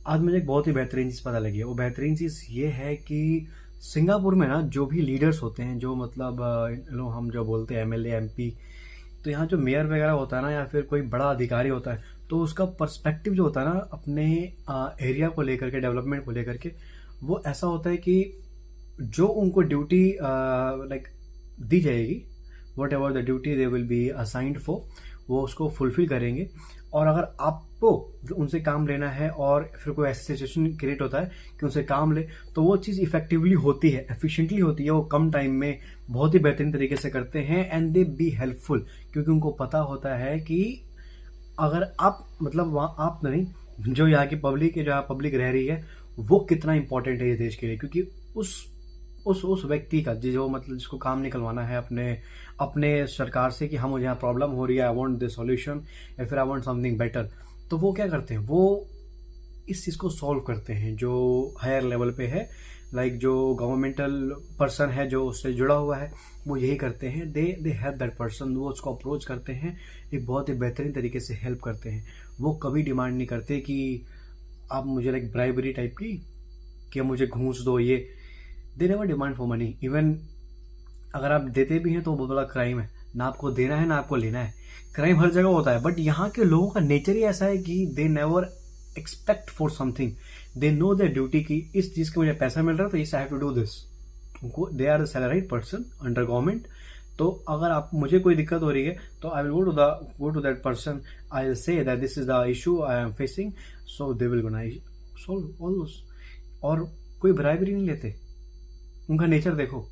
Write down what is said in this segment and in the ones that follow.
आज मुझे एक बहुत ही बेहतरीन चीज़ पता लगी है। वो बेहतरीन चीज़ ये है कि सिंगापुर में ना जो भी लीडर्स होते हैं, जो मतलब हम जो बोलते हैं एमएलए एमपी, तो यहाँ जो मेयर वगैरह होता है ना, या फिर कोई बड़ा अधिकारी होता है, तो उसका पर्सपेक्टिव जो होता है ना अपने एरिया को लेकर के, डेवलपमेंट को लेकर के, वो ऐसा होता है कि जो उनको ड्यूटी लाइक दी जाएगी, what ever the duty they will be assigned for, वो उसको फुलफिल करेंगे। और अगर आपको जो उनसे काम लेना है और फिर कोई ऐसी सिचुएशन क्रिएट होता है कि उनसे काम ले, तो वो चीज़ इफेक्टिवली होती है, एफिशिएंटली होती है, वो कम टाइम में बहुत ही बेहतरीन तरीके से करते हैं एंड दे बी हेल्पफुल, क्योंकि उनको पता होता है कि अगर आप मतलब वहाँ आप नहीं, जो यहाँ की पब्लिक है, जो यहाँ पब्लिक रह रही है, वो कितना इंपॉर्टेंट है इस देश के लिए, क्योंकि उस व्यक्ति का जो मतलब जिसको काम निकलवाना है अपने अपने सरकार से कि हाँ मुझे यहाँ प्रॉब्लम हो रही है, आई वांट दिस सॉल्यूशन, या फिर आई वांट समथिंग बेटर, तो वो क्या करते हैं, वो इस चीज़ को सॉल्व करते हैं जो हायर लेवल पे है। लाइक जो गवर्नमेंटल पर्सन है जो उससे जुड़ा हुआ है, वो यही करते हैं, दे हेल्प दैट पर्सन, वो उसको अप्रोच करते हैं, एक बहुत ही बेहतरीन तरीके से हेल्प करते हैं। वो कभी डिमांड नहीं करते कि आप मुझे लाइक ब्राइबरी टाइप की, कि मुझे घूस दो, ये they never demand for money. Even अगर आप देते भी हैं तो वो बहुत बड़ा क्राइम है, ना आपको देना है ना आपको लेना है, क्राइम हर जगह होता है। बट यहाँ के लोगों का नेचर ही ऐसा है कि दे never expect for something, they know there duty की इस चीज के मुझे पैसा मिल रहा है तो yes I have to do this. उनको they are salaried person under government, तो अगर आप मुझे कोई दिक्कत हो रही है तो I will go to that person, I will say that this is the issue I am facing, so they will gonna solve all those. और कोई ब्राइबरी नहीं लेते, उनका नेचर देखो,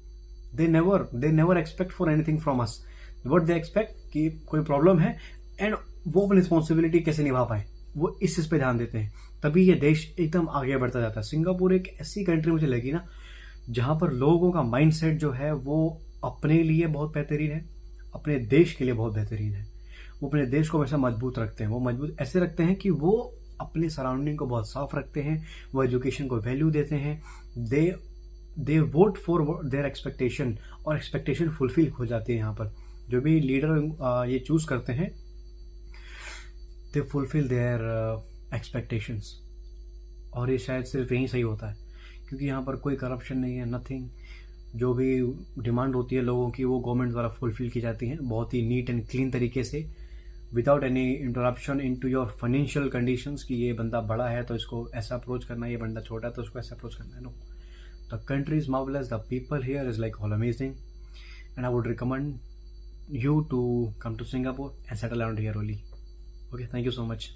they never expect for anything from us. What they expect कि कोई problem है and वो अपनी रिस्पॉन्सिबिलिटी कैसे निभा पाए, वो इस चीज पे ध्यान देते हैं, तभी ये देश एकदम आगे बढ़ता जाता है। सिंगापुर एक ऐसी कंट्री मुझे लगी ना जहां पर लोगों का माइंडसेट जो है वो अपने लिए बहुत बेहतरीन है, अपने देश के लिए बहुत बेहतरीन है। वो अपने देश को हमेशा मजबूत रखते हैं, वो मजबूत ऐसे रखते हैं कि वो अपने सराउंडिंग को बहुत साफ रखते हैं, वो एजुकेशन को वैल्यू देते हैं, दे वोट फॉर देयर एक्सपेक्टेशन, और एक्सपेक्टेशन फुलफिल हो जाती है। यहाँ पर जो भी लीडर ये चूज करते हैं, दे फुलफिल देयर एक्सपेक्टेशंस। और ये शायद सिर्फ यहीं सही होता है, क्योंकि यहाँ पर कोई करप्शन नहीं है, नथिंग। जो भी डिमांड होती है लोगों की वो गवर्नमेंट द्वारा फुलफिल की जाती हैं बहुत ही नीट एंड क्लीन तरीके से, without any interruption into your financial conditions, कि ये बंदा बड़ा है तो इसको ऐसा अप्रोच करना है, ये बंदा छोटा है तो उसको ऐसा अप्रोच करना है। No, the country is marvelous, the people here is like all amazing, and I would recommend you to come to Singapore and settle around here only. Okay, thank you so much.